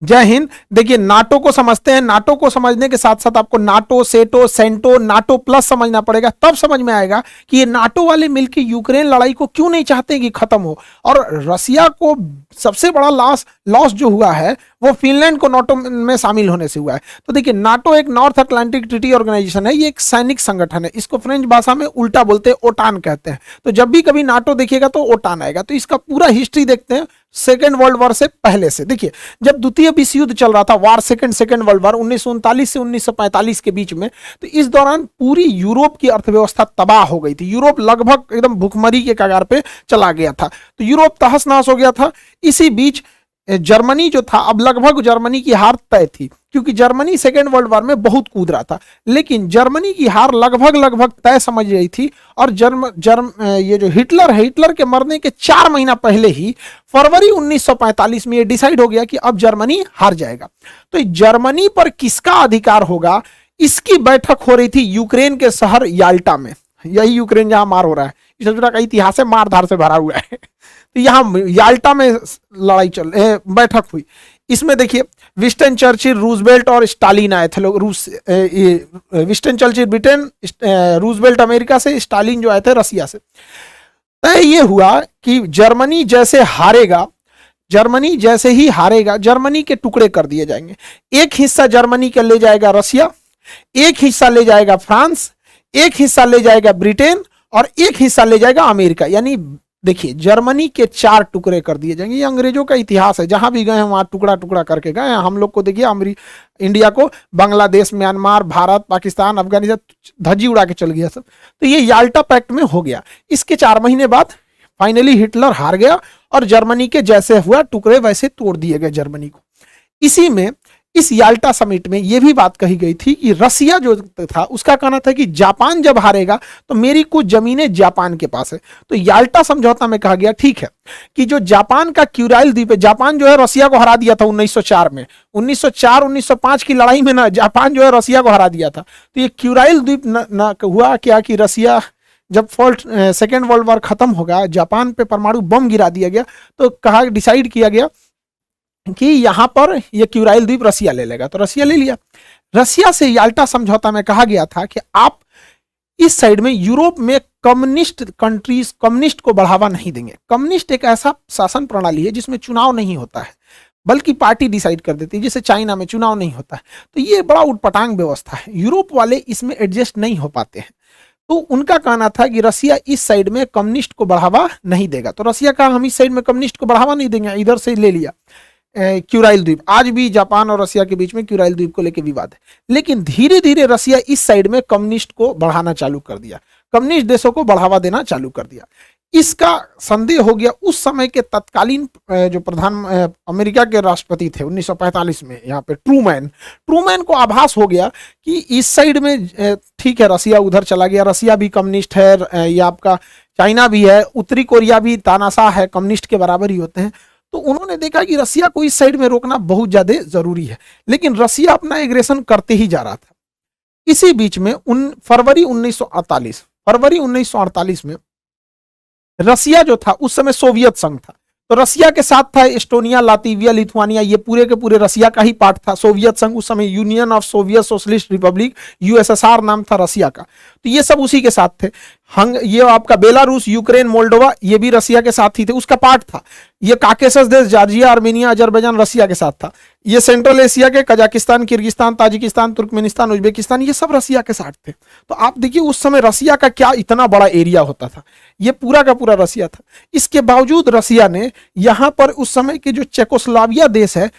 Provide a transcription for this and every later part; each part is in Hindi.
जय हिंद। देखिए नाटो को समझते हैं, नाटो को समझने के साथ साथ आपको नाटो, सेटो, सेंटो, नाटो प्लस समझना पड़ेगा, तब समझ में आएगा कि ये नाटो वाले मिलकर यूक्रेन लड़ाई को क्यों नहीं चाहते कि खत्म हो। और रसिया को सबसे बड़ा लॉस जो हुआ है वो फिनलैंड को नाटो में शामिल होने से हुआ है। तो देखिए नाटो एक नॉर्थ अटलांटिक ट्रीटी ऑर्गेनाइजेशन है, ये एक सैनिक संगठन है, इसको फ्रेंच भाषा में उल्टा बोलते हैं ओटान कहते हैं। तो जब भी कभी नाटो देखिएगा तो ओटान आएगा। तो इसका पूरा हिस्ट्री देखते हैं सेकेंड वर्ल्ड वॉर से पहले से। देखिए जब द्वितीय विश्व युद्ध चल रहा था, वार सेकेंड वर्ल्ड वॉर 1939 से 1945 के बीच में, तो इस दौरान पूरी यूरोप की अर्थव्यवस्था तबाह हो गई थी। यूरोप लगभग एकदम भुखमरी के कगार पे चला गया था, तो यूरोप तहस नहस हो गया था। इसी बीच जर्मनी जो था, अब लगभग जर्मनी की हार तय थी, क्योंकि जर्मनी सेकेंड वर्ल्ड वॉर में बहुत कूद रहा था, लेकिन जर्मनी की हार लगभग तय समझ रही थी। और ये जो हिटलर है, हिटलर के मरने के 4 महीना पहले ही फरवरी 1945 में ये डिसाइड हो गया कि अब जर्मनी हार जाएगा। तो जर्मनी पर किसका अधिकार होगा, इसकी बैठक हो रही थी यूक्रेन के शहर याल्टा में। यही यूक्रेन जहां मार हो रहा है, इस का इतिहास है, मारधार से भरा हुआ है। तो यहाँ याल्टा में बैठक हुई। इसमें देखिए विंस्टन चर्चिल, रूजवेल्ट और स्टालिन आए थे लोग। Winston Churchill Britain, Roosevelt America से, स्टालिन जो आए थे रसिया से। तय ये हुआ कि जर्मनी जैसे ही हारेगा, जर्मनी के टुकड़े कर दिए जाएंगे। एक हिस्सा जर्मनी का ले जाएगा रसिया, एक हिस्सा ले जाएगा फ्रांस, एक हिस्सा ले जाएगा ब्रिटेन और एक हिस्सा ले जाएगा अमेरिका। यानी देखिए जर्मनी के 4 टुकड़े कर दिए जाएंगे। ये अंग्रेजों का इतिहास है, जहां भी गए हैं वहां टुकड़ा टुकड़ा करके गए हैं। हम लोग को देखिए इंडिया को बांग्लादेश, म्यांमार, भारत, पाकिस्तान, अफगानिस्तान धज्जी उड़ा के चल गया सब। तो ये याल्टा पैक्ट में हो गया। इसके 4 महीने बाद फाइनली हिटलर हार गया और जर्मनी के जैसे हुआ टुकड़े वैसे तोड़ दिए गए जर्मनी को। इसी में इस याल्टा समिट में यह भी बात कही गई थी कि रसिया जो था उसका कहना था कि जापान जब हारेगा तो मेरी कुछ जमीनें जापान के पास है। तो याल्टा समझौता में कहा गया ठीक है कि जो जापान का क्यूराइल द्वीप है, जापान जो है रसिया को हरा दिया था 1904 में, 1904-1905 की लड़ाई में ना जापान जो है रसिया को हरा दिया था। तो ये क्यूराइल द्वीप न हुआ क्या कि रसिया जब सेकेंड वर्ल्ड वॉर खत्म होगा, जापान पे परमाणु बम गिरा दिया गया, तो कहा डिसाइड किया गया कि यहां पर ये क्यूराइल द्वीप रसिया ले लेगा। तो रसिया ले लिया। रसिया से याल्टा समझौता में कहा गया था कि आप इस साइड में यूरोप में कम्युनिस्ट को बढ़ावा नहीं देंगे। कम्युनिस्ट एक ऐसा शासन प्रणाली है जिसमें चुनाव नहीं होता है, बल्कि पार्टी डिसाइड कर देती है, जैसे चाइना में चुनाव नहीं होता है। तो ये बड़ा उटपटांग व्यवस्था है, यूरोप वाले इसमें एडजस्ट नहीं हो पाते हैं। तो उनका कहना था कि रसिया इस साइड में कम्युनिस्ट को बढ़ावा नहीं देगा। तो रसिया कहा हम इस साइड में कम्युनिस्ट को बढ़ावा नहीं देंगे, इधर से ले लिया क्यूराइल द्वीप। आज भी जापान और रसिया के बीच में क्यूराइल द्वीप को लेकर विवाद है। लेकिन धीरे धीरे रसिया इस साइड में कम्युनिस्ट को बढ़ाना चालू कर दिया, कम्युनिस्ट देशों को बढ़ावा देना चालू कर दिया। इसका संदेह हो गया उस समय के तत्कालीन जो अमेरिका के राष्ट्रपति थे 1945 में, यहाँ पे ट्रूमैन को आभास हो गया कि इस साइड में ठीक है रसिया उधर चला गया, रसिया भी कम्युनिस्ट है, ये आपका चाइना भी है, उत्तरी कोरिया भी तानाशाह है, कम्युनिस्ट के बराबर ही होते हैं। तो उन्होंने देखा कि रसिया को इस साइड में रोकना बहुत ज्यादा जरूरी है, लेकिन रसिया अपना एग्रेशन करते ही जा रहा था। इसी बीच में फरवरी 1948 में रसिया जो था उस समय सोवियत संघ था, तो रसिया के साथ था एस्टोनिया, लातविया, लिथुआनिया, ये पूरे के पूरे रसिया का ही पार्ट था। सोवियत संघ उस समय union of Soviet socialist Republic, USSR नाम था रसिया का, तो ये सब उसी के साथ थे। ये आपका बेलारूस, यूक्रेन, मोल्डोवा, ये भी रसिया के साथ ही थे, उसका पार्ट था। ये काकेशस देश, जॉर्जिया, आर्मेनिया, अजरबैजान रसिया के साथ था। ये सेंट्रल एशिया के Kazakhstan, Kyrgyzstan, Tajikistan, Turkmenistan, Uzbekistan, ये सब रसिया के साथ थे। तो आप देखिए उस समय रसिया का क्या इतना बड़ा एरिया होता था, ये पूरा का पूरा रसिया था। इसके बावजूद रसिया ने यहां पर उस समय के जो चेकोस्लाविया देश है,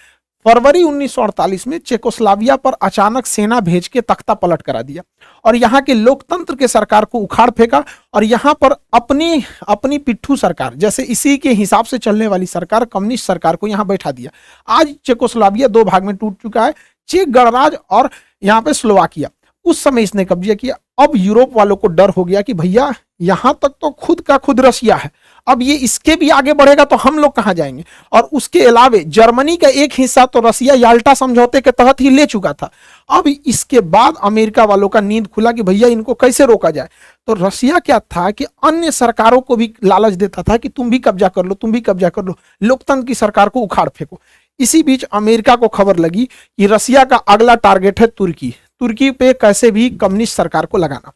फरवरी 1948 में चेकोस्लाविया पर अचानक सेना भेज के तख्ता पलट करा दिया और यहाँ के लोकतंत्र के सरकार को उखाड़ फेंका और यहाँ पर अपनी पिट्ठू सरकार, जैसे इसी के हिसाब से चलने वाली सरकार, कम्युनिस्ट सरकार को यहाँ बैठा दिया। आज चेकोस्लाविया 2 भाग में टूट चुका है, चेक गणराज्य और यहाँ पे स्लोवाकिया। उस समय इसने कब्जा किया। अब यूरोप वालों को डर हो गया कि भैया यहां तक तो खुद का खुद रसिया है, अब ये इसके भी आगे बढ़ेगा तो हम लोग कहां जाएंगे। और उसके अलावे जर्मनी का एक हिस्सा तो रसिया याल्टा समझौते के तहत ही ले चुका था। अब इसके बाद अमेरिका वालों का नींद खुला कि भैया इनको कैसे रोका जाए। तो रसिया क्या था कि अन्य सरकारों को भी लालच देता था कि तुम भी कब्जा कर लो, तुम भी कब्जा कर लो, लोकतंत्र की सरकार को उखाड़ फेंको। इसी बीच अमेरिका को खबर लगी कि रसिया का अगला टारगेट है तुर्की, तुर्की पे कैसे भी कम्युनिस्ट सरकार को लगाना।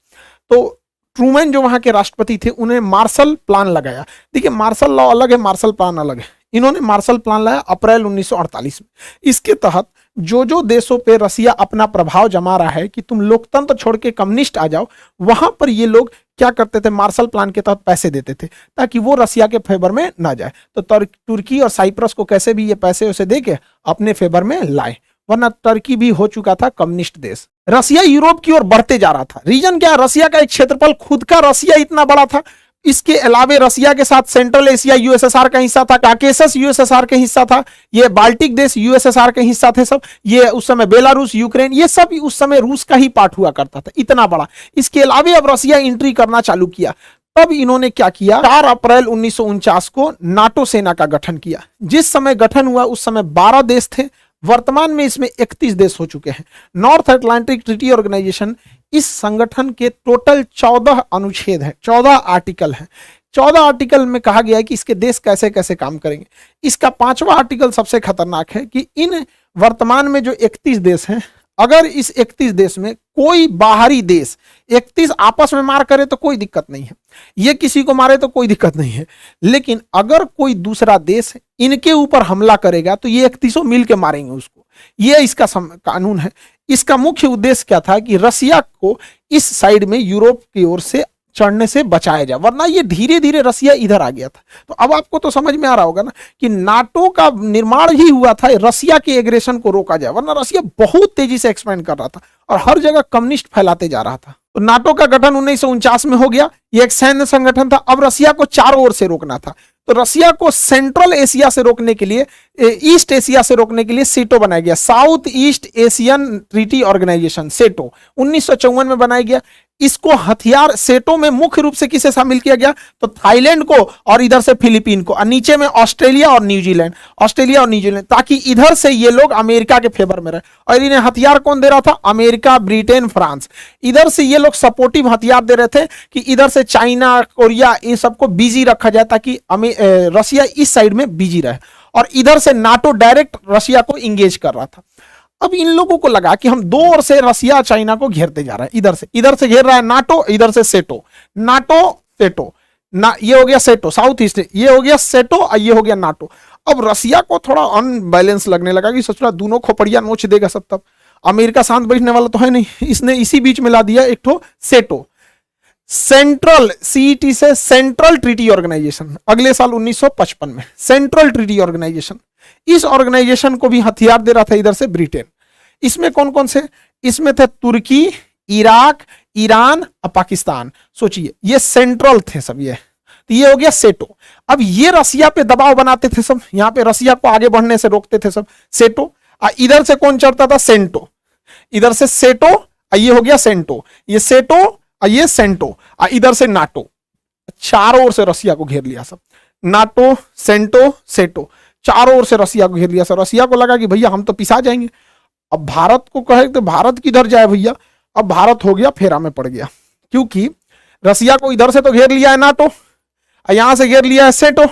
तो ट्रूमैन जो वहां के राष्ट्रपति थे उन्हें मार्शल प्लान लगाया। देखिए मार्शल लॉ अलग है, मार्शल प्लान अलग है। इन्होंने मार्शल प्लान लाया अप्रैल 1948 में। इसके तहत जो देशों पे रसिया अपना प्रभाव जमा रहा है कि तुम लोकतंत्र छोड़ के कम्युनिस्ट आ जाओ, वहां पर ये लोग क्या करते थे, मार्शल प्लान के तहत पैसे देते थे ताकि वो रसिया के फेवर में ना जाए। तो तुर्की और साइप्रस को कैसे भी ये पैसे उसे दे के अपने फेवर में लाए, वरना टर्की भी हो चुका था कम्युनिस्ट देश। रसिया यूरोप की ओर बढ़ते जा रहा था। रीजन क्या है, रसिया का एक क्षेत्रफल खुद का रसिया इतना बड़ा था, इसके अलावे रसिया के साथ सेंट्रल एशिया यूएसएसआर का हिस्सा था, काकेसस यूएसएसआर का हिस्सा था, ये बाल्टिक देश यूएसएसआर के हिस्सा थे सब, ये उस समय बेलारूस, यूक्रेन, ये सब उस समय रूस का ही पार्ट हुआ करता था, इतना बड़ा। इसके अलावे अब रसिया एंट्री करना चालू किया। तब इन्होंने क्या किया, 4 अप्रैल 1949 को नाटो सेना का गठन किया। जिस समय गठन हुआ उस समय 12 देश थे, वर्तमान में इसमें 31 देश हो चुके हैं। नॉर्थ अटलांटिक ट्रीटी ऑर्गेनाइजेशन, इस संगठन के टोटल 14 अनुच्छेद हैं, 14 आर्टिकल हैं। 14 आर्टिकल में कहा गया है कि इसके देश कैसे कैसे काम करेंगे। इसका 5वां आर्टिकल सबसे खतरनाक है कि इन वर्तमान में जो 31 देश हैं, अगर इस 31 देश में कोई बाहरी देश 31 आपस में मार करे तो कोई दिक्कत नहीं है, ये किसी को मारे तो कोई दिक्कत नहीं है, लेकिन अगर कोई दूसरा देश इनके ऊपर हमला करेगा तो ये 31 मिल के मारेंगे उसको। ये इसका कानून है। इसका मुख्य उद्देश्य क्या था कि रसिया को इस साइड में यूरोप की ओर से चढ़ने से बचाया जाए, वरना ये धीरे धीरे रसिया इधर आ गया था। तो अब आपको तो समझ में आ रहा होगा ना कि नाटो का निर्माण ही हुआ था रसिया के एग्रेशन को रोका जाए, वरना रसिया बहुत तेजी से एक्सपेंड कर रहा था और हर जगह कम्युनिस्ट फैलाते जा रहा था। तो नाटो का गठन 1949 में हो गया। ये एक सैन्य संगठन था। अब रसिया को चारों ओर से रोकना था। तो रसिया को सेंट्रल एशिया से रोकने के लिए, ईस्ट एशिया से रोकने के लिए सेटो बनाया गया, South East Asian Treaty Organisation, SEATO 1954 में बनाया गया। इसको हथियार, सेटो में मुख्य रूप से किसे शामिल किया गया, तो थाईलैंड को और इधर से फिलीपीन को, और नीचे में ऑस्ट्रेलिया और न्यूजीलैंड, ताकि इधर से ये लोग अमेरिका के फेवर में रहे। और इन्हें हथियार कौन दे रहा था, अमेरिका, ब्रिटेन, फ्रांस। इधर से ये लोग सपोर्टिव हथियार दे रहे थे कि इधर से चाइना, कोरिया, इन सबको बिजी रखा जाए ताकि रसिया इस साइड में बिजी रहे, और इधर से नाटो डायरेक्ट रसिया को इंगेज कर रहा था। अब इन लोगों को लगा कि हम दो ओर से रसिया चाइना को घेरते जा रहा है, इधर से घेर रहा है नाटो, इधर से सेटो, नाटो सेटो ना, ये हो गया सेटो साउथ ईस्ट, ये हो गया सेटो और ये हो गया नाटो। अब रसिया को थोड़ा अनबैलेंस लगने लगा कि सचुरा दोनों खोपड़िया नोच देगा सब, तब अमेरिका शांत बैठने वाला तो है नहीं। इसने इसी बीच में ला दिया एक ठो सेटो, सेंट्रल, सीईटी से सेंट्रल ट्रीटी ऑर्गेनाइजेशन, अगले साल 1955 में सेंट्रल ट्रीटी ऑर्गेनाइजेशन। इस ऑर्गेनाइजेशन को भी हथियार दे रहा था इधर से ब्रिटेन। इसमें कौन कौन से, इसमें थे तुर्की, इराक, ईरान और पाकिस्तान। सोचिए ये सेंट्रल थे सब। ये हो गया सेटो। अब ये रसिया पे दबाव बनाते थे सब, यहां पे रसिया को आगे बढ़ने से रोकते थे सब, सेटो। इधर से कौन चढ़ता था, सेंटो, इधर से सेटो, ये हो गया सेंटो, ये सेटो और ये सेंटो, इधर से नाटो। चारों ओर से रसिया को घेर लिया सब, नाटो, सेंटो, सेटो, चारों ओर से रसिया को घेर लिया सब। रसिया को लगा कि भैया हम तो पिसा जाएंगे। अब भारत को कहे तो भारत किधर जाए भैया, अब भारत हो गया फेरा में पड़ गया, क्योंकि रसिया को इधर से तो घेर लिया है नाटो, यहां से घेर लिया है सेटो,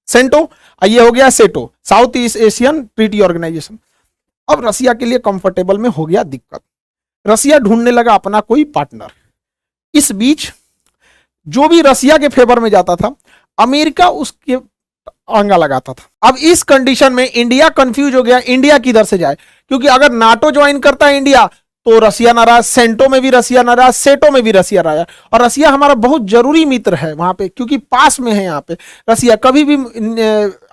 सेंटो, ये हो गया SEATO, South East Asian Treaty Organisation. अब रसिया के लिए कंफर्टेबल में हो गया दिक्कत, रसिया ढूंढने लगा अपना कोई पार्टनर। इस बीच जो भी रसिया के फेवर में जाता था, अमेरिका उसके आंगा लगाता था। अब इस कंडीशन में इंडिया कंफ्यूज हो गया, इंडिया किधर से जाए, क्योंकि अगर नाटो ज्वाइन करता है इंडिया तो रसिया नाराज, सेंटो में भी रसिया नाराज, सेटो में भी रसिया नाराज। और रसिया हमारा बहुत जरूरी मित्र है वहां पे, क्योंकि पास में है यहाँ पे रसिया, कभी भी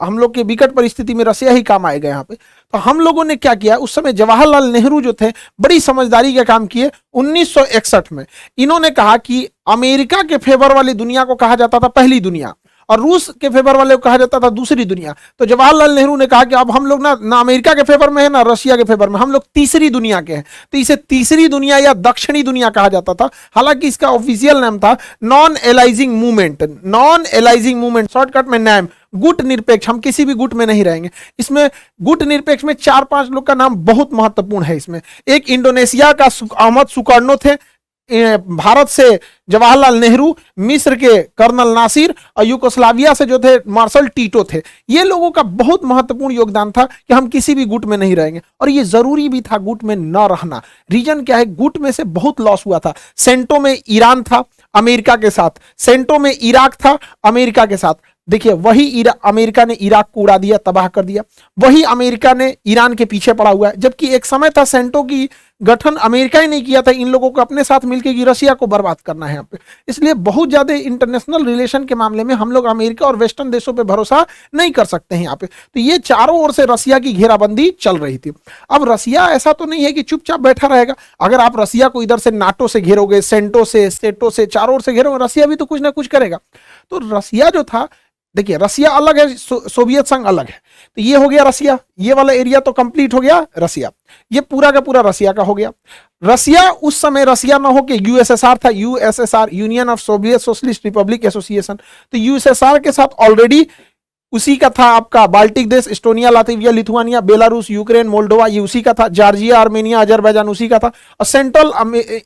हम लोग के विकट परिस्थिति में रसिया ही काम आएगा यहाँ पे। तो हम लोगों ने क्या किया, उस समय जवाहरलाल नेहरू जो थे बड़ी समझदारी का काम किए। 1961 में इन्होंने कहा कि अमेरिका के फेवर वाली दुनिया को कहा जाता था पहली दुनिया, और रूस के फेवर वाले को कहा जाता था दूसरी दुनिया। तो जवाहरलाल नेहरू ने कहा कि अब हम लोग ना अमेरिका के फेवर में है ना रशिया के फेवर में, हम लोग तीसरी दुनिया के हैं। तो इसे तीसरी दुनिया या दक्षिणी दुनिया कहा जाता था। हालांकि इसका ऑफिशियल नाम था non aliasing movement, non aliasing movement, shortcut में नाम गुट निरपेक्ष। हम किसी भी गुट में नहीं रहेंगे। इसमें गुट निरपेक्ष में 4-5 लोग का नाम बहुत महत्वपूर्ण है। इसमें एक इंडोनेशिया का अहमद सुकर्नो थे, भारत से जवाहरलाल नेहरू, मिस्र के कर्नल नासिर और यूगोस्लाविया से जो थे मार्शल टीटो थे। ये लोगों का बहुत महत्वपूर्ण योगदान था कि हम किसी भी गुट में नहीं रहेंगे, और ये जरूरी भी था गुट में न रहना। रीजन क्या है, गुट में से बहुत लॉस हुआ था। सेंटो में ईरान था अमेरिका के साथ, सेंटो में इराक था अमेरिका के साथ। देखिए वही अमेरिका ने इराक को उड़ा दिया, तबाह कर दिया। वही अमेरिका ने ईरान के पीछे पड़ा हुआ है, जबकि एक समय था सेंटो की गठन अमेरिका ही नहीं किया था, इन लोगों को अपने साथ मिलकर कि रशिया को बर्बाद करना है यहाँ पे। इसलिए बहुत ज्यादा इंटरनेशनल रिलेशन के मामले में हम लोग अमेरिका और वेस्टर्न देशों पे भरोसा नहीं कर सकते हैं यहाँ पे। तो ये चारों ओर से रशिया की घेराबंदी चल रही थी। अब रशिया ऐसा तो नहीं है कि चुपचाप बैठा रहेगा। अगर आप रशिया को इधर से नाटो से घेरोगे, सेंटो से, स्टेटो से, चारों ओर से घेरोगे, रशिया भी तो कुछ ना कुछ करेगा। तो रशिया जो था, देखिए रशिया अलग है, सोवियत संघ अलग है। तो ये हो गया रशिया, ये वाला एरिया तो कंप्लीट हो गया रशिया, ये पूरा का पूरा रशिया का हो गया। रशिया उस समय रशिया ना हो के यूएसएसआर था, USSR, union of Soviet socialist Republic association. तो यूएसएसआर के साथ ऑलरेडी उसी का था आपका बाल्टिक देश, Estonia, Latvia, Lithuania, Belarus, Ukraine, Moldova, ये उसी का था। जॉर्जिया, आर्मेनिया, अजरबैजान उसी का था। और सेंट्रल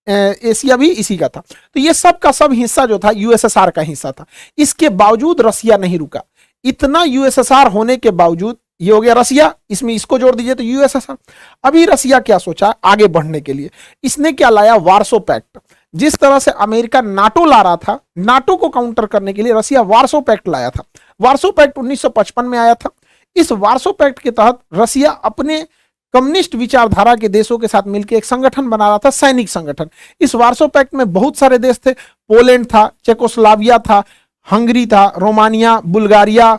एशिया भी इसी का था। तो ये सब का सब हिस्सा जो था यूएसएसआर का हिस्सा था। इसके बावजूद रशिया नहीं रुका। इतना यूएसएसआर होने के बावजूद, ये हो गया रशिया, इसमें इसको जोड़ दीजिए तो यूएसएसआर। अभी रशिया क्या सोचा आगे बढ़ने के लिए, इसने क्या लाया, वार्सो पैक्ट। जिस तरह से अमेरिका नाटो ला रहा था, नाटो को काउंटर करने के लिए रशिया वार्सो पैक्ट लाया था। वार्सो पैक्ट 1955 में आया था। इस वार्सो पैक्ट के तहत रशिया अपने कम्युनिस्ट विचारधारा के देशों के साथ मिलकर एक संगठन बना रहा था, सैनिक संगठन। इस वार्सो पैक्ट में बहुत सारे देश थे, पोलैंड था, चेकोस्लोवाकिया था, हंगरी था, रोमानिया, बुल्गारिया,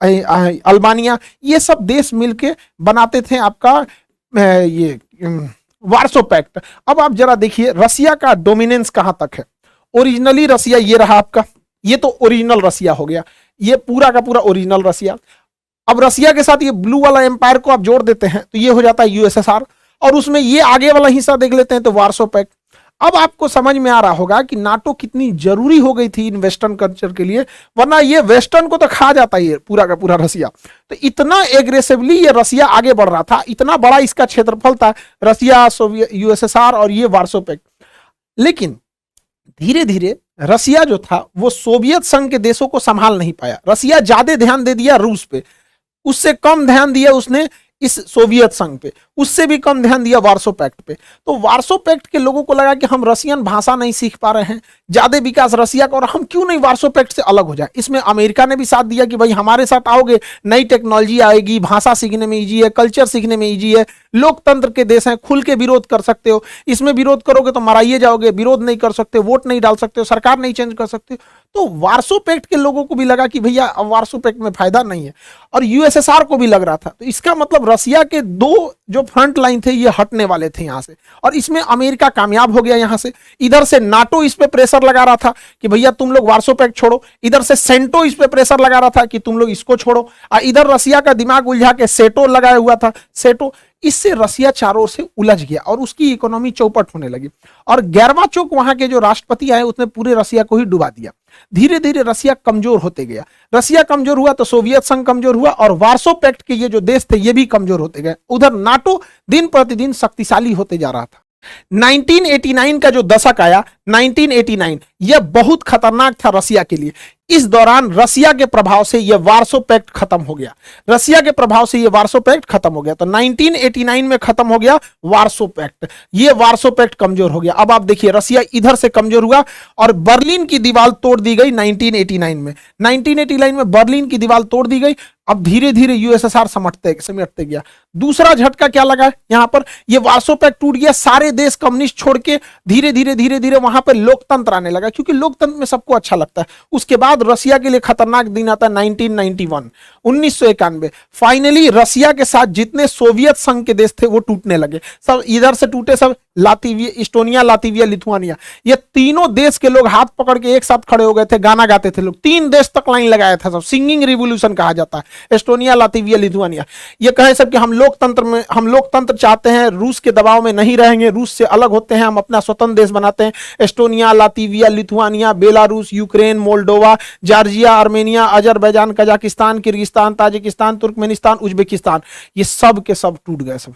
अल्बानिया, ये सब देश मिलके बनाते थे आपका ये वार्सो पैक्ट। अब आप जरा देखिए रशिया का डोमिनेंस कहां तक है। ओरिजिनली रशिया ये रहा आपका, ये तो ओरिजिनल रशिया हो गया, ये पूरा का पूरा ओरिजिनल रशिया। अब रशिया के साथ ये ब्लू वाला एम्पायर को आप जोड़ देते हैं तो ये हो जाता है यूएसएसआर, और उसमें ये आगे वाला हिस्सा देख लेते हैं तो वार्सो पैक्ट। अब आपको समझ में आ रहा होगा कि नाटो कितनी जरूरी हो गई थी इन वेस्टर्न कल्चर के लिए, वरना ये वेस्टर्न को तो खा जाता है पूरा का पूरा रशिया। तो इतना एग्रेसिवली ये रशिया आगे बढ़ रहा था, इतना बड़ा इसका क्षेत्रफल था, रशिया, सोवियत, यूएसएसआर और ये वार्सो पैक्ट। लेकिन धीरे धीरे रशिया जो था वो सोवियत संघ के देशों को संभाल नहीं पाया। रशिया ज्यादा ध्यान दे दिया रूस पे, उससे कम ध्यान दिया उसने इस सोवियत संघ पे, उससे भी कम ध्यान दिया वार्सो पैक्ट पे। तो वार्सो पैक्ट के लोगों को लगा कि हम रशियन भाषा नहीं सीख पा रहे हैं, ज्यादा विकास रशिया का, और हम क्यों नहीं वार्सो पैक्ट से अलग हो जाए। इसमें अमेरिका ने भी साथ दिया कि भाई हमारे साथ आओगे, नई टेक्नोलॉजी आएगी, भाषा सीखने में इजी है, कल्चर सीखने में इजी है, लोकतंत्र के देश हैं, खुल के विरोध कर सकते हो। इसमें विरोध करोगे तो मराइए जाओगे, विरोध नहीं कर सकते, वोट नहीं डाल सकते हो, सरकार नहीं चेंज कर सकते। तो वार्सो पैक्ट के लोगों को भी लगा कि भैया अब वार्सो पैक्ट में फायदा नहीं है, और यूएसएसआर को भी लग रहा था। तो इसका मतलब रशिया के दो जो फ्रंट लाइन थे ये हटने वाले थे यहां से, और इसमें अमेरिका कामयाब हो गया यहां से। इधर से नाटो इस पे प्रेशर लगा रहा था कि भैया तुम लोग वार्सो पैक्ट छोड़ो, इधर से सेंटो इस पे प्रेशर लगा रहा था कि तुम लोग इसको छोड़ो, और इधर रशिया का दिमाग उलझा के सेटो लगाया हुआ था, सेटो। इससे रशिया चारों ओर से उलझ गया और उसकी इकोनॉमी चौपट होने लगी। और गैरवाचोक वहां के जो राष्ट्रपति आए उसने पूरे रशिया को ही डुबा दिया। धीरे धीरे रशिया कमजोर होते गया। रशिया कमजोर हुआ तो सोवियत संघ कमजोर हुआ, और वार्सो पैक्ट के ये जो देश थे ये भी कमजोर होते गए। उधर नाटो दिन प्रतिदिन शक्तिशाली होते जा रहा था। 1989 का जो दशक आया, 1989, यह बहुत खतरनाक था रशिया के लिए। इस दौरान रशिया के प्रभाव से यह वार्सो पैक्ट खत्म हो गया, रशिया के प्रभाव से यह वार्सो पैक्ट खत्म हो गया। तो 1989 में खत्म हो गया वार्सो पैक्ट, यह वार्सो पैक्ट कमजोर हो गया। अब आप देखिए रशिया इधर से कमजोर हुआ और बर्लिन की दीवार तोड़ दी गई 1989 में। 1989 में बर्लिन की दीवार तोड़ दी गई। अब धीरे धीरे यूएसएसआर समेटते गया। दूसरा झटका क्या लगा यहां पर, यह वार्सो पैक्ट टूट गया, सारे देश कम्युनिस्ट छोड़ के धीरे धीरे वहां पर लोकतंत्र आने लगा, क्योंकि लोकतंत्र में सबको अच्छा लगता है। उसके बाद रशिया के लिए खतरनाक दिन आता है 1991, 1991। फाइनली रशिया के साथ जितने सोवियत संघ के देश थे वो टूटने लगे। सब इधर से टूटे, सब लातविया, एस्टोनिया, लातविया, लिथुआनिया, ये तीनों देश के लोग हाथ पकड़ के एक साथ खड़े हो गए थे, गाना गाते थे लोग। 3 देश तक लाइन लगाया था, सब सिंगिंग रिवॉल्यूशन कहा जाता है। एस्टोनिया, लातविया, लिथुआनिया ये कहे सब कि हम लोकतंत्र चाहते हैं, रूस के दबाव में नहीं रहेंगे, रूस से अलग होते हैं, हम अपना स्वतंत्र देश बनाते हैं। Estonia, Latvia, Lithuania, Belarus, Ukraine, Moldova, Georgia, Armenia, Azerbaijan, Kazakhstan, Kyrgyzstan, Tajikistan, Turkmenistan, Uzbekistan, ये सब के सब टूट गए सब,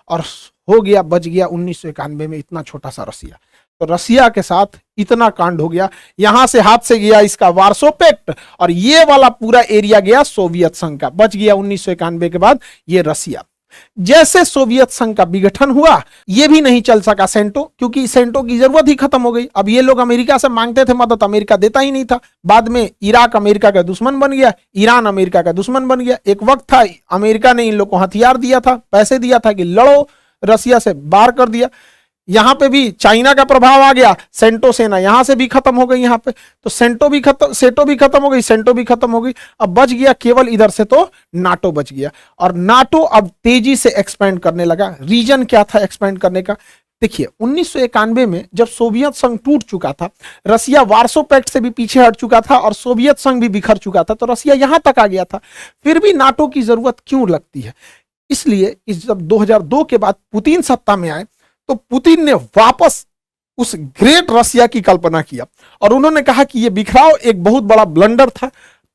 और हो गया, बच गया 1991 में इतना छोटा सा रसिया। तो रसिया के साथ इतना कांड हो गया, यहां से हाथ से गया इसका वार्सो पैक्ट, और ये वाला पूरा एरिया गया सोवियत संघ का, बच गया 1991 के बाद ये रसिया। जैसे सोवियत संघ का विघटन हुआ, ये भी नहीं चल सका सेंटो, क्योंकि सेंटो की जरूरत ही खत्म हो गई। अब ये लोग अमेरिका से मांगते थे मदद, अमेरिका देता ही नहीं था। बाद में इराक अमेरिका का दुश्मन बन गया, ईरान अमेरिका का दुश्मन बन गया। एक वक्त था अमेरिका ने इन लोग को हथियार दिया था, पैसे दिया था कि लड़ो, रसिया से बाहर कर दिया। यहां पे भी चाइना का प्रभाव आ गया, सेंटो सेना यहां से भी खत्म हो गई, यहां पे तो सेंटो भी खत्म हो गई, सेंटो भी खत्म हो गई। अब बच गया केवल इधर से तो नाटो बच गया, और नाटो अब तेजी से एक्सपेंड करने लगा। रीजन क्या था एक्सपेंड करने का? देखिए 1991 में जब सोवियत संघ टूट चुका था, रसिया वार्सो पैक्ट से भी पीछे हट चुका था और सोवियत संघ भी बिखर चुका था, तो रसिया यहां तक आ गया था। फिर भी नाटो की जरूरत क्यों लगती है? इसलिए जब 2002 के बाद पुतिन सत्ता में आए, तो पुतिन ने वापस उस ग्रेट रसिया की कल्पना किया, और उन्होंने कहा कि यह बिखराव एक बहुत बड़ा ब्लंडर था।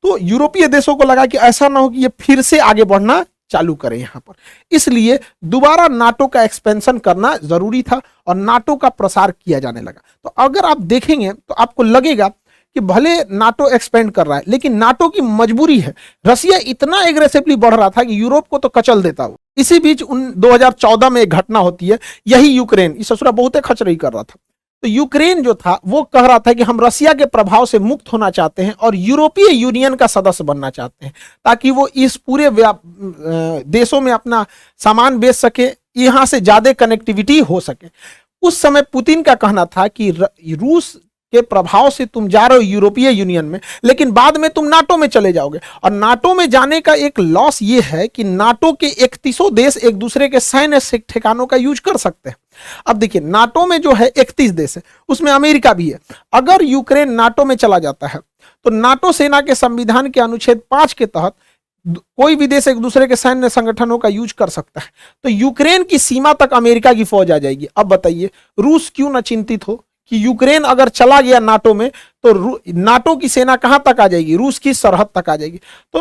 तो यूरोपीय देशों को लगा कि ऐसा ना हो कि ये फिर से आगे बढ़ना चालू करें यहां पर, इसलिए दोबारा नाटो का एक्सपेंशन करना जरूरी था और नाटो का प्रसार किया जाने लगा। तो अगर आप देखेंगे तो आपको लगेगा कि भले नाटो एक्सपेंड कर रहा है, लेकिन नाटो की मजबूरी है। रसिया इतना एग्रेसिवली बढ़ रहा था कि यूरोप को तो कचल देता वो। इसी बीच 2014 में एक घटना होती है, यही यूक्रेन, इस ससुरा बहुत खचरई कर रहा था। तो यूक्रेन जो था वो कह रहा था कि हम रसिया के प्रभाव से मुक्त होना चाहते हैं और यूरोपीय यूनियन का सदस्य बनना चाहते हैं, ताकि वो इस पूरे देशों में अपना सामान बेच सके, यहां से ज्यादा कनेक्टिविटी हो सके। उस समय पुतिन का कहना था कि रूस के प्रभाव से तुम जा रहे हो यूरोपीय यूनियन में, लेकिन बाद में तुम नाटो में चले जाओगे, और नाटो में जाने का एक लॉस ये है कि नाटो के 31 देश एक दूसरे के सैन्य ठिकानों का यूज कर सकते हैं। अब देखिए नाटो में जो है 31 देश है, उसमें अमेरिका भी है। अगर यूक्रेन नाटो में चला जाता है तो नाटो सेना के संविधान के अनुच्छेद 5 के तहत कोई भी देश एक दूसरे के सैन्य संगठनों का यूज कर सकता है। तो यूक्रेन की सीमा तक अमेरिका की फौज आ जाएगी। अब बताइए रूस क्यों न चिंतित हो कि यूक्रेन अगर चला गया नाटो में तो नाटो की सेना कहां तक आ जाएगी? रूस की सरहद तक आ जाएगी। तो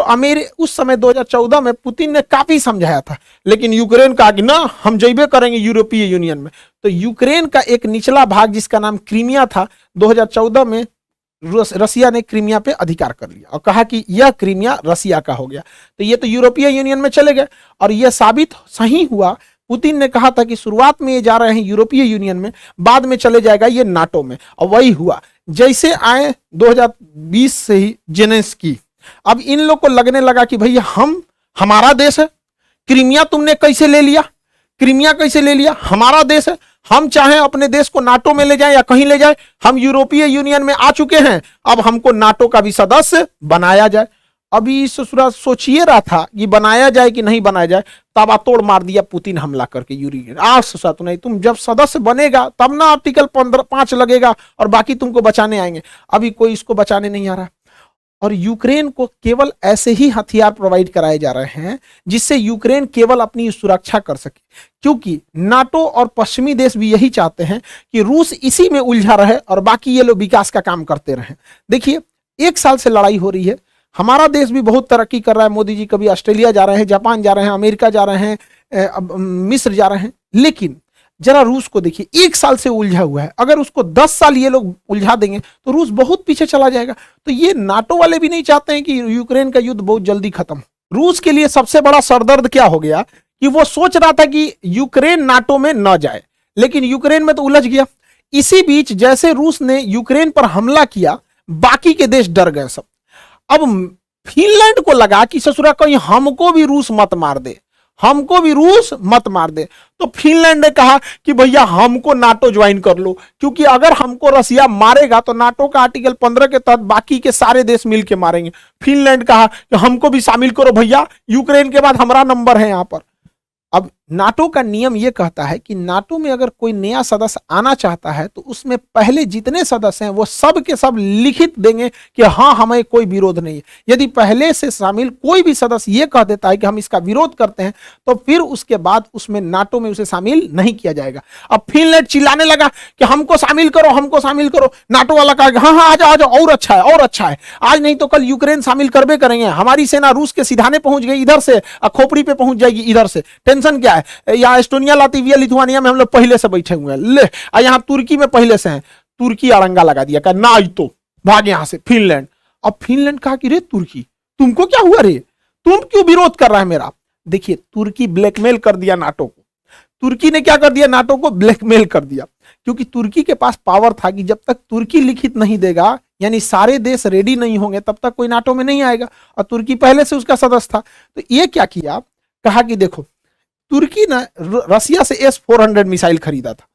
उस समय 2014 में पुतिन ने काफी समझाया था, लेकिन यूक्रेन कहा कि ना हम जइबे करेंगे यूरोपीय यूनियन में। तो यूक्रेन का एक निचला भाग जिसका नाम क्रीमिया था, 2014 में रसिया ने क्रीमिया पे अधिकार कर लिया और कहा कि यह क्रीमिया रसिया का हो गया। तो ये तो यूरोपीय यूनियन में चले गए, और यह साबित सही हुआ। पुतिन ने कहा था कि शुरुआत में ये जा रहे हैं यूरोपीय यूनियन में, बाद में चले जाएगा ये नाटो में, और वही हुआ। जैसे आए 2020 से ही जेलेंस्की, अब इन लोग को लगने लगा कि भैया हमारा देश है, क्रीमिया तुमने कैसे ले लिया? क्रीमिया कैसे ले लिया? हमारा देश है, हम चाहें अपने देश को नाटो में ले जाएं या कहीं ले जाएं, हम यूरोपीय यूनियन में आ चुके हैं, अब हमको नाटो का भी सदस्य बनाया जाए। अभी ससुरा सोचिए रहा था कि बनाया जाए कि नहीं बनाया जाए, ताबड़तोड़ मार दिया पुतिन हमला करके यूक्रेन। ससुरा तो नहीं, तुम जब सदस्य बनेगा तब ना आर्टिकल 5 लगेगा और बाकी तुमको बचाने आएंगे। अभी कोई इसको बचाने नहीं आ रहा, और यूक्रेन को केवल ऐसे ही हथियार प्रोवाइड कराए जा रहे हैं जिससे यूक्रेन केवल अपनी सुरक्षा कर सके, क्योंकि नाटो और पश्चिमी देश भी यही चाहते हैं कि रूस इसी में उलझा रहे और बाकी ये लोग विकास का काम करते रहें। देखिए 1 साल से लड़ाई हो रही है, हमारा देश भी बहुत तरक्की कर रहा है। मोदी जी कभी ऑस्ट्रेलिया जा रहे हैं, जापान जा रहे हैं, अमेरिका जा रहे हैं, मिस्र जा रहे हैं, लेकिन जरा रूस को देखिए 1 साल से उलझा हुआ है। अगर उसको 10 साल ये लोग उलझा देंगे तो रूस बहुत पीछे चला जाएगा। तो ये नाटो वाले भी नहीं चाहते हैं कि यूक्रेन का युद्ध बहुत जल्दी खत्म हो। रूस के लिए सबसे बड़ा सरदर्द क्या हो गया कि वो सोच रहा था कि यूक्रेन नाटो में न जाए, लेकिन यूक्रेन में तो उलझ गया। इसी बीच जैसे रूस ने यूक्रेन पर हमला किया, बाकी के देश डर गए सब। अब फिनलैंड को लगा कि ससुरा कहीं हमको भी रूस मत मार दे, हमको भी रूस मत मार दे। तो फिनलैंड ने कहा कि भैया हमको नाटो ज्वाइन कर लो, क्योंकि अगर हमको रसिया मारेगा तो नाटो का आर्टिकल 15 के तहत बाकी के सारे देश मिलके मारेंगे। फिनलैंड कहा कि हमको भी शामिल करो भैया, यूक्रेन के बाद हमारा नंबर है यहां पर। अब नाटो का नियम यह कहता है कि नाटो में अगर कोई नया सदस्य आना चाहता है तो उसमें पहले जितने सदस्य हैं वो सब के सब लिखित देंगे कि हाँ हमें कोई विरोध नहीं है। यदि पहले से शामिल कोई भी सदस्य ये कह देता है कि हम इसका विरोध करते हैं तो फिर उसके बाद उसमें नाटो में उसे शामिल नहीं किया जाएगा। अब फिनलैंड चिल्लाने लगा कि हमको शामिल करो, हमको शामिल करो। नाटो वाला कहा हाँ हाँ आ जाओ आ जाओ, और अच्छा है और अच्छा है, आज नहीं तो कल यूक्रेन शामिल करबे करेंगे। हमारी सेना रूस के सिधाने पहुंच गई इधर से, खोपड़ी पे पहुंच जाएगी इधर से, टेंशन क्या, क्या है, यहाँ एस्टोनिया, लातविया, लिथुआनिया में हम लोग पहले से बैठे हुए हैं, ले यहाँ तुर्की में पहले से हैं, तुर्की अड़ंगा लगा दिया, कहा ना तो भाग यहाँ से, फिनलैंड। अब फिनलैंड कहा कि रे तुर्की तुमको क्या हुआ रे, तुम क्यों विरोध कर रहा है मेरा। देखिए तुर्की ब्लैकमेल कर दिया नाटो को, तुर्की ने क्या कर दिया, नाटो को ब्लैकमेल कर दिया, क्योंकि तुर्की के पास पावर था कि जब तक तुर्की लिखित नहीं देगा, यानी सारे देश रेडी नहीं होंगे, तब तक कोई नाटो में नहीं आएगा, और तुर्की पहले से उसका सदस्य था। तो ये क्या किया, कहा कि देखो तुर्की ने रसिया से S-400 मिसाइल खरीदा था,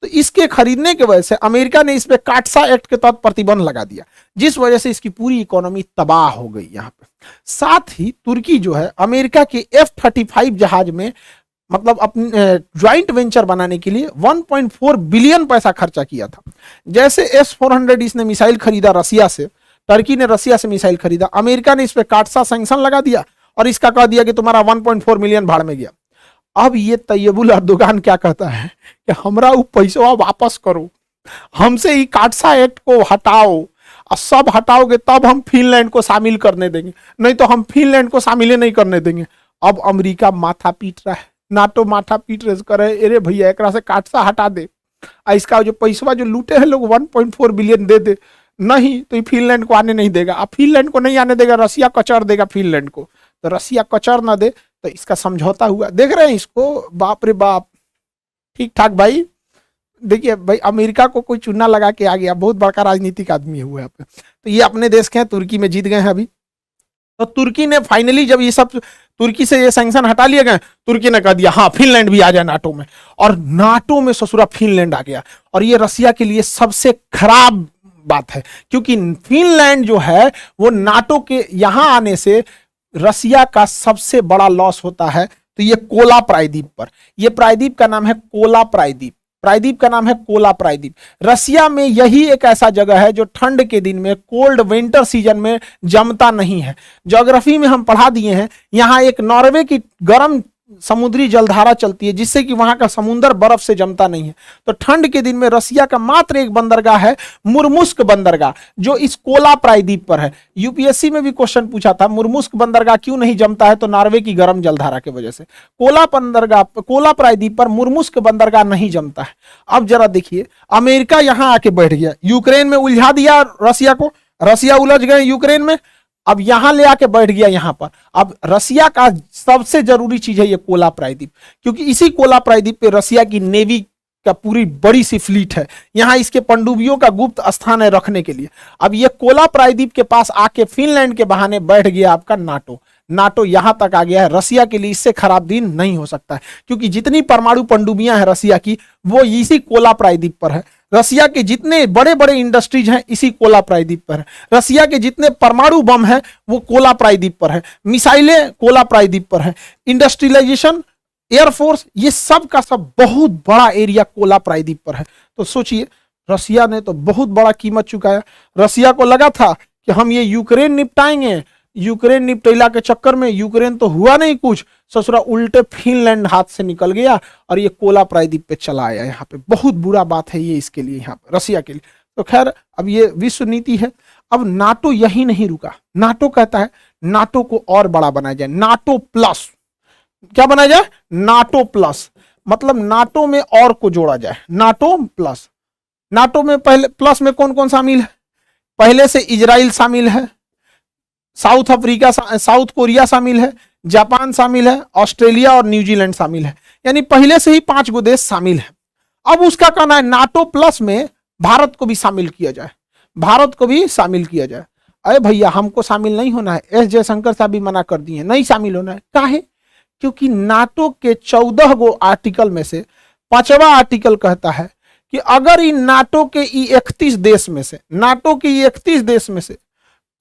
तो इसके खरीदने की वजह से अमेरिका ने इस पे काटसा एक्ट के तहत प्रतिबंध लगा दिया, जिस वजह से इसकी पूरी इकोनॉमी तबाह हो गई यहाँ पे। साथ ही तुर्की जो है अमेरिका के F-35 जहाज में मतलब अपने ज्वाइंट वेंचर बनाने के लिए 1.4 बिलियन पैसा खर्चा किया था। जैसे S-400 इसने मिसाइल खरीदा रसिया से, टर्की ने रसिया से मिसाइल खरीदा, अमेरिका ने इस पे काटसा सैंक्शन लगा दिया और इसका कह दिया कि तुम्हारा 1.4 मिलियन भाड़ में गया। अब ये तैयबुल अर्दोगान क्या कहता है कि हमरा वो पैसा वापस करो, हमसे ही काटसा एक्ट को हटाओ, और सब हटाओगे तब हम फिनलैंड को शामिल करने देंगे, नहीं तो हम फिनलैंड को शामिल नहीं करने देंगे। अब अमेरिका माथा पीट रहा है, नाटो माथा पीट रहे करे, अरे भैया एक से काटसा हटा दे, इसका जो पैसा जो लूटे हैं लोग 1.4 बिलियन दे दे, नहीं तो फिनलैंड को आने नहीं देगा। अब फिनलैंड को नहीं आने देगा, रसिया कचर देगा फिनलैंड को, तो रसिया कचर ना दे तो इसका समझौता हुआ। देख रहे हैं इसको, बाप रे बाप, ठीक ठाक भाई। देखिए भाई अमेरिका को कोई चुना लगा के आ गया, बहुत बड़का राजनीतिक आदमी है यहाँ पे। तो ये अपने देश के हैं, तुर्की में जीत गए हैं अभी। तो तुर्की ने फाइनली जब ये सब तुर्की से ये सैंक्शन हटा लिए गए, तुर्की ने कह दिया हाँ फिनलैंड भी आ जाए नाटो में, और नाटो में ससुरा फिनलैंड आ गया। और ये रसिया के लिए सबसे खराब बात है, क्योंकि फिनलैंड जो है वो नाटो के यहां आने से रसिया का सबसे बड़ा लॉस होता है। तो ये कोला प्रायद्वीप पर, ये प्रायद्वीप का नाम है कोला प्रायद्वीप, प्रायद्वीप का नाम है कोला प्रायद्वीप। रसिया में यही एक ऐसा जगह है जो ठंड के दिन में, कोल्ड विंटर सीजन में जमता नहीं है। ज्योग्राफी में हम पढ़ा दिए हैं, यहाँ एक नॉर्वे की गर्म समुद्री जलधारा चलती है, जिससे कि वहां का समुद्र बर्फ से जमता नहीं है। तो ठंड के दिन में रसिया का मात्र एक बंदरगाह है, मुर्मुस्क बंदरगाह, जो इस कोला प्रायद्वीप पर है। यूपीएससी में भी क्वेश्चन पूछा था, मुर्मुस्क बंदरगाह क्यों नहीं जमता है, तो नॉर्वे की गर्म जलधारा की वजह से। कोला प्रायद्वीप पर मुर्मुस्क बंदरगाह नहीं जमता है। अब जरा देखिए, अमेरिका यहां आके बैठ गया, यूक्रेन में उलझा दिया रसिया को, रसिया उलझ गए यूक्रेन में, अब यहां ले आके बैठ गया यहां पर। अब रसिया का सबसे जरूरी चीज है ये कोला प्रायद्वीप, क्योंकि इसी कोला प्रायद्वीप पे रसिया की नेवी का पूरी बड़ी सी फ्लीट है, यहां इसके पनडुब्बियों का गुप्त स्थान है रखने के लिए। अब ये कोला प्रायद्वीप के पास आके फिनलैंड के बहाने बैठ गया आपका नाटो, नाटो यहां तक आ गया है। रसिया के लिए इससे खराब दिन नहीं हो सकता है, क्योंकि जितनी परमाणु पनडुब्बियां हैं रसिया की, वो इसी कोला प्रायद्वीप पर है। रसिया के जितने बड़े बड़े इंडस्ट्रीज हैं इसी कोला प्रायद्वीप पर है। रसिया के जितने परमाणु बम हैं वो कोला प्रायद्वीप पर है, मिसाइलें कोला प्रायद्वीप पर है, इंडस्ट्रियलाइजेशन, एयरफोर्स, ये सब का सब बहुत बड़ा एरिया कोला प्रायद्वीप पर है। तो सोचिए, रसिया ने तो बहुत बड़ा कीमत चुकाया। रसिया को लगा था कि हम ये यूक्रेन निपटाएंगे, यूक्रेन निपटेला के चक्कर में यूक्रेन तो हुआ नहीं कुछ, ससुरा उल्टे फिनलैंड हाथ से निकल गया और ये कोला प्रायद्वीप पे चला आया। यहाँ पे बहुत बुरा बात है ये इसके लिए, यहाँ पे रसिया के लिए। तो खैर अब ये विश्व नीति है। अब नाटो यही नहीं रुका, नाटो कहता है नाटो को और बड़ा बनाया जाए, नाटो प्लस। क्या बनाया जाए? नाटो प्लस, मतलब नाटो में और को जोड़ा जाए, नाटो प्लस। नाटो में पहले प्लस में कौन कौन शामिल है? पहले से इजराइल शामिल है, साउथ अफ्रीका, साउथ कोरिया शामिल है, जापान शामिल है, ऑस्ट्रेलिया और न्यूजीलैंड शामिल है, यानी पहले से ही 5 गो देश शामिल है। अब उसका कहना है नाटो प्लस में भारत को भी शामिल किया जाए, भारत को भी शामिल किया जाए। अरे भैया हमको शामिल नहीं होना है, एस जयशंकर साहब भी मना कर दिए, नहीं शामिल होना है। काहे? क्योंकि नाटो के 14 गो आर्टिकल में से 5वां आर्टिकल कहता है कि अगर इन नाटो के 31 देश में से, नाटो के 31 देश में से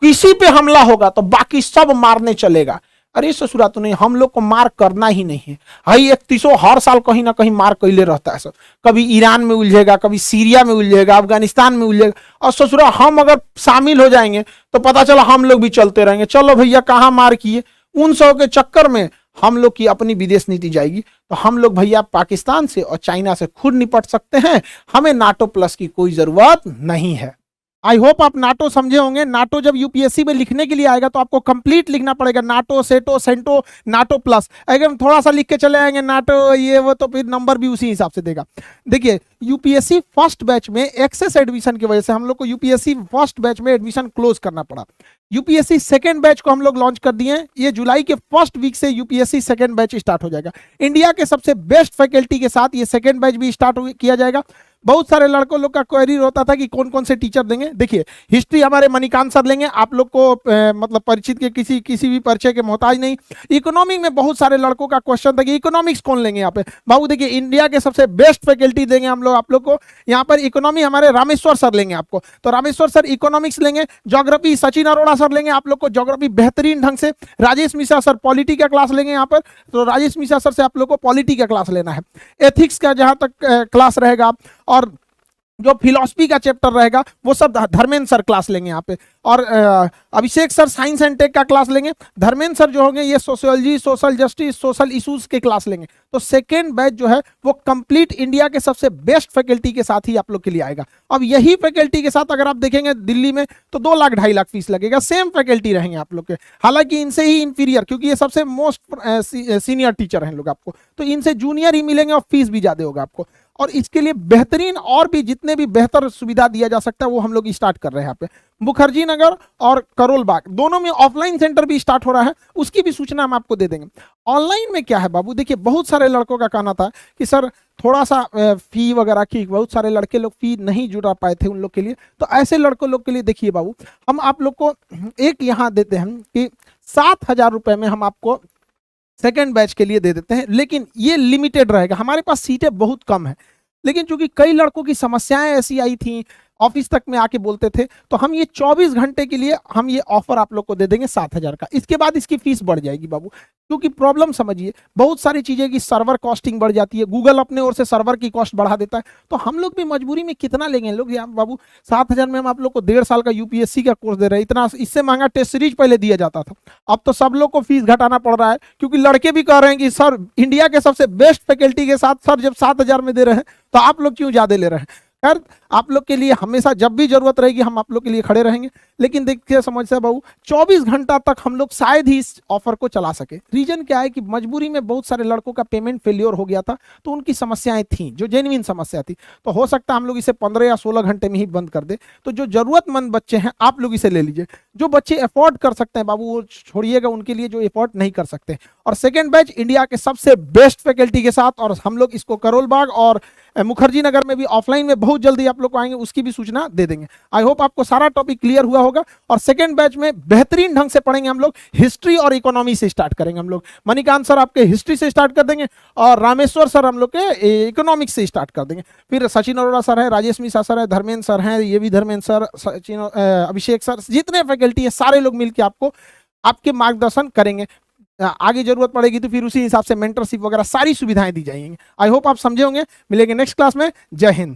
किसी पे हमला होगा तो बाकी सब मारने चलेगा। अरे ससुरा तो नहीं, हम लोग को मार करना ही नहीं है। हाई 31 हर साल कहीं ना कहीं मार कैले रहता है सब, कभी ईरान में उलझेगा, कभी सीरिया में उलझेगा, अफगानिस्तान में उलझेगा। और ससुरा हम अगर शामिल हो जाएंगे तो पता चला हम लोग भी चलते रहेंगे, चलो भैया कहाँ मार किए। उन सब के चक्कर में हम लोग की अपनी विदेश नीति जाएगी। तो हम लोग भैया पाकिस्तान से और चाइना से खुद निपट सकते हैं, हमें नाटो प्लस की कोई जरूरत नहीं है। आई होप आप नाटो समझे होंगे। नाटो जब यूपीएससी में लिखने के लिए आएगा तो आपको कंप्लीट लिखना पड़ेगा, नाटो, सेटो, सेंटो, नाटो प्लस। अगर हम थोड़ा सा लिख के चले आएंगे नाटो ये वो, तो फिर नंबर भी उसी हिसाब से देगा। देखिए यूपीएससी फर्स्ट बैच में एक्सेस एडमिशन की वजह से हम लोग को यूपीएससी फर्स्ट बैच में एडमिशन क्लोज करना पड़ा। यूपीएससी सेकेंड बैच को हम लोग लॉन्च कर दिए हैं। ये जुलाई के फर्स्ट वीक से यूपीएससी सेकेंड बैच स्टार्ट हो जाएगा। इंडिया के सबसे बेस्ट फैकल्टी के साथ ये सेकेंड बैच भी स्टार्ट किया जाएगा। बहुत सारे लड़कों लोग का क्वेरी होता था कि कौन कौन से टीचर देंगे। देखिए हिस्ट्री हमारे मणिकांत सर लेंगे, आप लोग को मतलब परिचित के किसी भी परिचय के मोहताज नहीं। इकोनॉमिक में बहुत सारे लड़कों का क्वेश्चन था कि इकोनॉमिक्स कौन लेंगे यहाँ पे। बाबू देखिए इंडिया के सबसे बेस्ट फैकल्टी देंगे हम लोग आप लोग को। यहाँ पर इकोनॉमी हमारे रामेश्वर सर लेंगे आपको, तो रामेश्वर सर इकोनॉमिक्स लेंगे। ज्योग्राफी सचिन अरोड़ा सर लेंगे आप लोग को ज्योग्राफी बेहतरीन ढंग से। राजेश मिश्रा सर पॉलिटी का क्लास लेंगे यहाँ पर, तो राजेश मिश्रा सर से आप लोग को पॉलिटी का क्लास लेना है। एथिक्स का जहां तक क्लास रहेगा, और जो फिलॉसफी का चैप्टर रहेगा वो सब धर्मेंद्र सर क्लास लेंगे यहाँ पे। और अभिषेक सर साइंस एंड टेक का क्लास लेंगे। धर्मेंद्र सर जो होंगे ये sociology, social justice, social issues के क्लास लेंगे। तो सेकेंड बैच जो है वो कंप्लीट इंडिया के सबसे बेस्ट फैकल्टी के साथ ही आप लोग के लिए आएगा। अब यही फैकल्टी के साथ अगर आप देखेंगे दिल्ली में तो 2 लाख 2.5 लाख फीस लगेगा। सेम फैकल्टी रहेंगे आप लोग के, हालांकि इनसे ही इंफीरियर, क्योंकि ये सबसे मोस्ट सीनियर टीचर हैं लोग आपको, तो इनसे जूनियर ही मिलेंगे और फीस भी ज्यादा होगा आपको। और इसके लिए बेहतरीन और भी जितने भी बेहतर सुविधा दिया जा सकता है वो हम लोग स्टार्ट कर रहे हैं यहाँ पे। मुखर्जी नगर और करोल बाग दोनों में ऑफलाइन सेंटर भी स्टार्ट हो रहा है, उसकी भी सूचना हम आपको दे देंगे। ऑनलाइन में क्या है बाबू, देखिए बहुत सारे लड़कों का कहना था कि सर थोड़ा सा फी वगैरह की, बहुत सारे लड़के लोग फी नहीं जुटा पाए थे उन लोग के लिए। तो ऐसे लड़कों लोग के लिए देखिए बाबू, हम आप लोग को एक यहाँ देते हैं कि 7,000 रुपये में हम आपको सेकेंड बैच के लिए दे देते हैं, लेकिन ये लिमिटेड रहेगा। हमारे पास सीटें बहुत कम है, लेकिन चूंकि कई लड़कों की समस्याएं ऐसी आई थी, ऑफिस तक में आके बोलते थे, तो हम ये 24 घंटे के लिए हम ये ऑफर आप लोग को दे देंगे 7,000 का। इसके बाद इसकी फीस बढ़ जाएगी बाबू, क्योंकि प्रॉब्लम समझिए बहुत सारी चीजें की सर्वर कॉस्टिंग बढ़ जाती है, गूगल अपने ओर से सर्वर की कॉस्ट बढ़ा देता है। तो हम लोग भी मजबूरी में कितना लेंगे लोग यार बाबू, 7,000 में हम आप लोग को 1.5 साल का यूपीएससी का कोर्स दे रहे हैं। इतना इससे महंगा टेस्ट सीरीज पहले दिया जाता था, अब तो सब लोग को फीस घटाना पड़ रहा है, क्योंकि लड़के भी कह रहे हैं कि सर इंडिया के सबसे बेस्ट फैकल्टी के साथ सर जब 7,000 में दे रहे हैं तो आप लोग क्यों ज्यादा ले रहे हैं। खैर आप लोग के लिए हमेशा जब भी जरूरत रहेगी हम आप लोग के लिए खड़े रहेंगे, लेकिन देखिए समझ बाबू 24 घंटा तक हम लोग शायद ही इस ऑफर को चला सके। रीजन क्या है कि मजबूरी में बहुत सारे लड़कों का पेमेंट फेलियर हो गया था, तो उनकी समस्याएं थी जो जेन्युइन समस्या थी। तो हो सकता है हम लोग इसे 15 या 16 घंटे में ही बंद कर दे। तो जो जरूरतमंद बच्चे हैं आप लोग इसे ले लीजिए, जो बच्चे अफोर्ड कर सकते हैं बाबू वो छोड़िएगा उनके लिए जो अफोर्ड नहीं कर सकते। और सेकेंड बैच इंडिया के सबसे बेस्ट फैकल्टी के साथ, और हम लोग इसको करोल बाग और मुखर्जी नगर में भी ऑफलाइन में बहुत जल्दी आप लोग को आएंगे, उसकी भी सूचना दे देंगे। आई होप आपको सारा टॉपिक क्लियर हुआ होगा। और सेकंड बैच में बेहतरीन ढंग से पढ़ेंगे हम लोग, हिस्ट्री और इकोनॉमी से स्टार्ट करेंगे हम लोग। मणिकांत सर आपके हिस्ट्री से स्टार्ट कर देंगे और रामेश्वर सर हम लोग के इकोनॉमिक्स से स्टार्ट कर देंगे। फिर सचिन अरोड़ा सर है, राजेश मिश्रा सर है, धर्मेंद्र सर हैं, ये भी धर्मेंद्र सर, सचिन, अभिषेक सर, जितने फैकल्टी है सारे लोग मिलकर आपको आपके मार्गदर्शन करेंगे। आगे जरूरत पड़ेगी तो फिर उसी हिसाब से मेंटरशिप वगैरह सारी सुविधाएं दी जाएंगी। आई होप आप समझे होंगे। मिलेंगे नेक्स्ट क्लास में। जय हिंद।